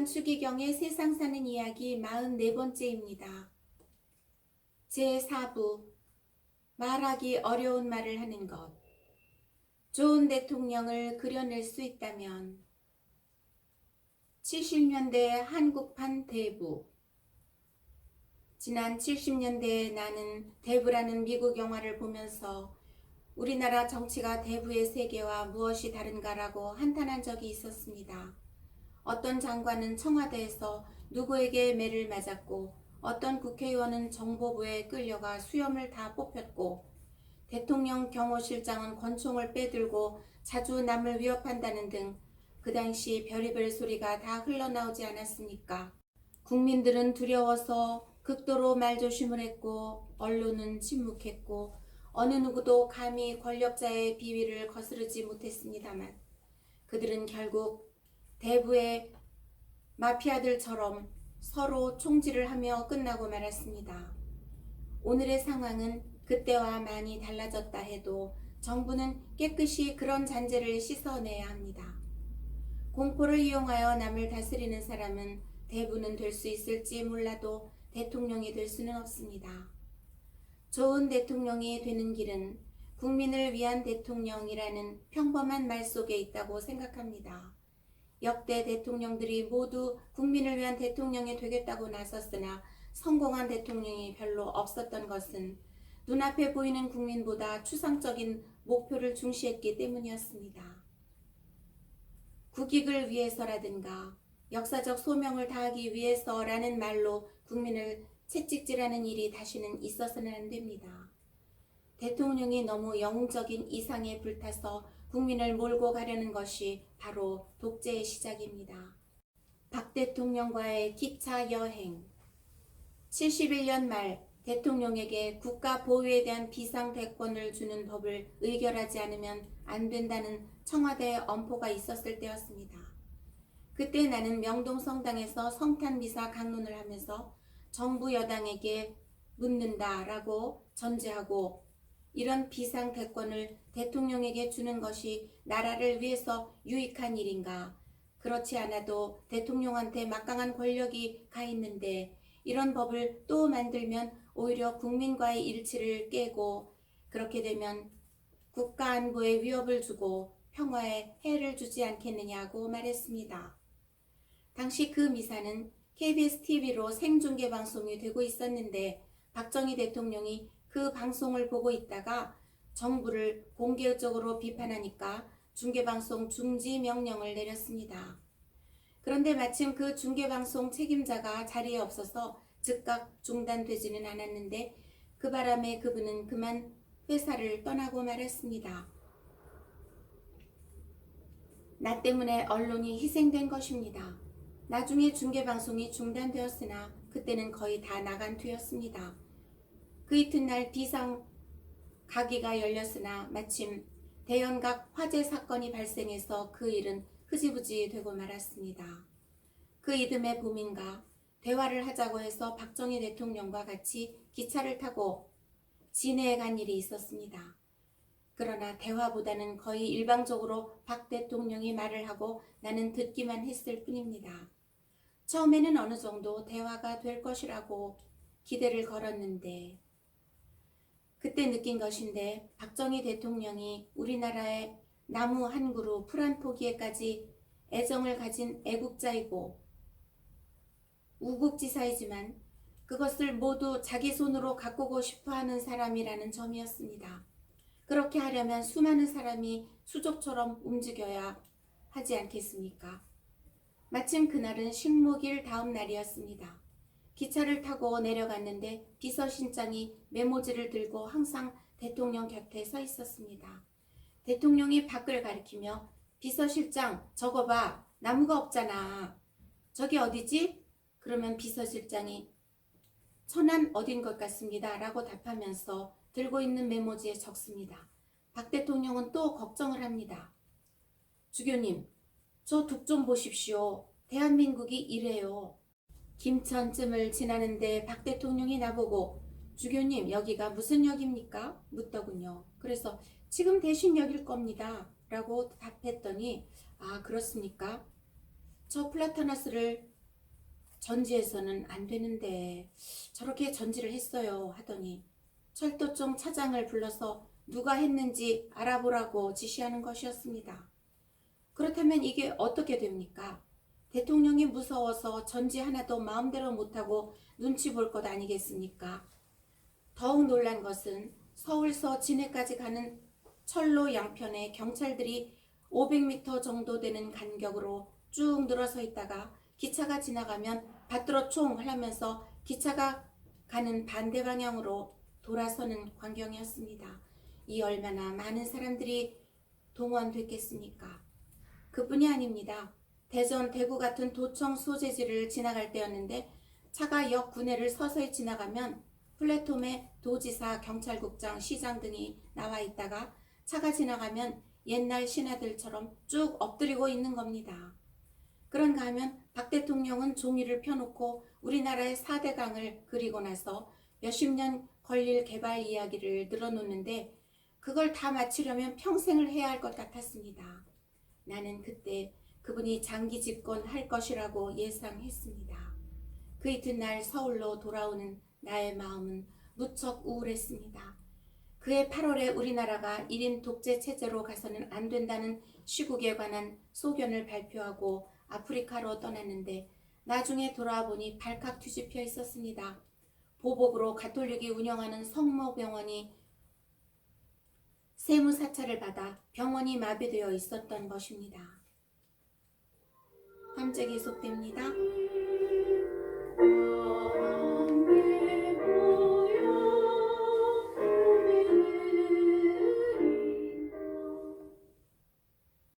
추기경의 세상 사는 이야기 44번째입니다. 제4부 말하기 어려운 말을 하는 것. 좋은 대통령을 그려낼 수 있다면 70년대 한국판 대부. 지난 70년대에 나는 대부라는 미국 영화를 보면서 우리나라 정치가 대부의 세계와 무엇이 다른가라고 한탄한 적이 있었습니다. 어떤 장관은 청와대에서 누구에게 매를 맞았고 어떤 국회의원은 정보부에 끌려가 수염을 다 뽑혔고 대통령 경호실장은 권총을 빼들고 자주 남을 위협한다는 등 그 당시 별의별 소리가 다 흘러나오지 않았습니까? 국민들은 두려워서 극도로 말조심을 했고 언론은 침묵했고 어느 누구도 감히 권력자의 비위를 거스르지 못했습니다만 그들은 결국 대부의 마피아들처럼 서로 총질을 하며 끝나고 말았습니다. 오늘의 상황은 그때와 많이 달라졌다 해도 정부는 깨끗이 그런 잔재를 씻어내야 합니다. 공포를 이용하여 남을 다스리는 사람은 대부는 될 수 있을지 몰라도 대통령이 될 수는 없습니다. 좋은 대통령이 되는 길은 국민을 위한 대통령이라는 평범한 말 속에 있다고 생각합니다. 역대 대통령들이 모두 국민을 위한 대통령이 되겠다고 나섰으나 성공한 대통령이 별로 없었던 것은 눈앞에 보이는 국민보다 추상적인 목표를 중시했기 때문이었습니다. 국익을 위해서라든가 역사적 소명을 다하기 위해서라는 말로 국민을 채찍질하는 일이 다시는 있어서는 안 됩니다. 대통령이 너무 영웅적인 이상에 불타서 국민을 몰고 가려는 것이 바로 독재의 시작입니다. 박 대통령과의 기차 여행. 71년 말 대통령에게 국가 보위에 대한 비상대권을 주는 법을 의결하지 않으면 안 된다는 청와대의 엄포가 있었을 때였습니다. 그때 나는 명동성당에서 성탄미사 강론을 하면서 정부 여당에게 묻는다라고 전제하고 이런 비상대권을 대통령에게 주는 것이 나라를 위해서 유익한 일인가? 그렇지 않아도 대통령한테 막강한 권력이 가 있는데 이런 법을 또 만들면 오히려 국민과의 일치를 깨고 그렇게 되면 국가 안보에 위협을 주고 평화에 해를 주지 않겠느냐고 말했습니다. 당시 그 미사는 KBS TV로 생중계 방송이 되고 있었는데 박정희 대통령이 그 방송을 보고 있다가 정부를 공개적으로 비판하니까 중계방송 중지 명령을 내렸습니다. 그런데 마침 그 중계방송 책임자가 자리에 없어서 즉각 중단되지는 않았는데 그 바람에 그분은 그만 회사를 떠나고 말았습니다. 나 때문에 언론이 희생된 것입니다. 나중에 중계방송이 중단되었으나 그때는 거의 다 나간 뒤였습니다. 그 이튿날 비상 가기가 열렸으나 마침 대연각 화재 사건이 발생해서 그 일은 흐지부지 되고 말았습니다. 그 이듬해 봄인가 대화를 하자고 해서 박정희 대통령과 같이 기차를 타고 진해에 간 일이 있었습니다. 그러나 대화보다는 거의 일방적으로 박 대통령이 말을 하고 나는 듣기만 했을 뿐입니다. 처음에는 어느 정도 대화가 될 것이라고 기대를 걸었는데 그때 느낀 것인데 박정희 대통령이 우리나라의 나무 한 그루 풀 한 포기에까지 애정을 가진 애국자이고 우국지사이지만 그것을 모두 자기 손으로 가꾸고 싶어하는 사람이라는 점이었습니다. 그렇게 하려면 수많은 사람이 수족처럼 움직여야 하지 않겠습니까? 마침 그날은 식목일 다음 날이었습니다. 기차를 타고 내려갔는데 비서실장이 메모지를 들고 항상 대통령 곁에 서 있었습니다. 대통령이 밖을 가리키며 비서실장 저거 봐 나무가 없잖아. 저기 어디지? 그러면 비서실장이 천안 어딘 것 같습니다 라고 답하면서 들고 있는 메모지에 적습니다. 박 대통령은 또 걱정을 합니다. 주교님 저 둑 좀 보십시오. 대한민국이 이래요. 김천쯤을 지나는데 박 대통령이 나보고 주교님 여기가 무슨 역입니까? 묻더군요. 그래서 지금 대신역일 겁니다 라고 답했더니 아 그렇습니까? 저 플라타너스를 전지해서는 안 되는데 저렇게 전지를 했어요 하더니 철도청 차장을 불러서 누가 했는지 알아보라고 지시하는 것이었습니다. 그렇다면 이게 어떻게 됩니까? 대통령이 무서워서 전지 하나도 마음대로 못하고 눈치 볼 것 아니겠습니까? 더욱 놀란 것은 서울서 진해까지 가는 철로 양편에 경찰들이 500m 정도 되는 간격으로 쭉 늘어서 있다가 기차가 지나가면 받들어 총 하면서 기차가 가는 반대 방향으로 돌아서는 광경이었습니다. 이 얼마나 많은 사람들이 동원됐겠습니까? 그뿐이 아닙니다. 대전, 대구 같은 도청 소재지를 지나갈 때였는데 차가 역 구내를 서서히 지나가면 플랫폼에 도지사, 경찰국장, 시장 등이 나와 있다가 차가 지나가면 옛날 신하들처럼 쭉 엎드리고 있는 겁니다. 그런가 하면 박 대통령은 종이를 펴놓고 우리나라의 4대강을 그리고 나서 몇십 년 걸릴 개발 이야기를 늘어놓는데 그걸 다 마치려면 평생을 해야 할 것 같았습니다. 나는 그때 그분이 장기 집권할 것이라고 예상했습니다. 그 이튿날 서울로 돌아오는 나의 마음은 무척 우울했습니다. 그해 8월에 우리나라가 1인 독재 체제로 가서는 안 된다는 시국에 관한 소견을 발표하고 아프리카로 떠났는데 나중에 돌아와 보니 발칵 뒤집혀 있었습니다. 보복으로 가톨릭이 운영하는 성모병원이 세무 사찰을 받아 병원이 마비되어 있었던 것입니다. 함재 계속됩니다.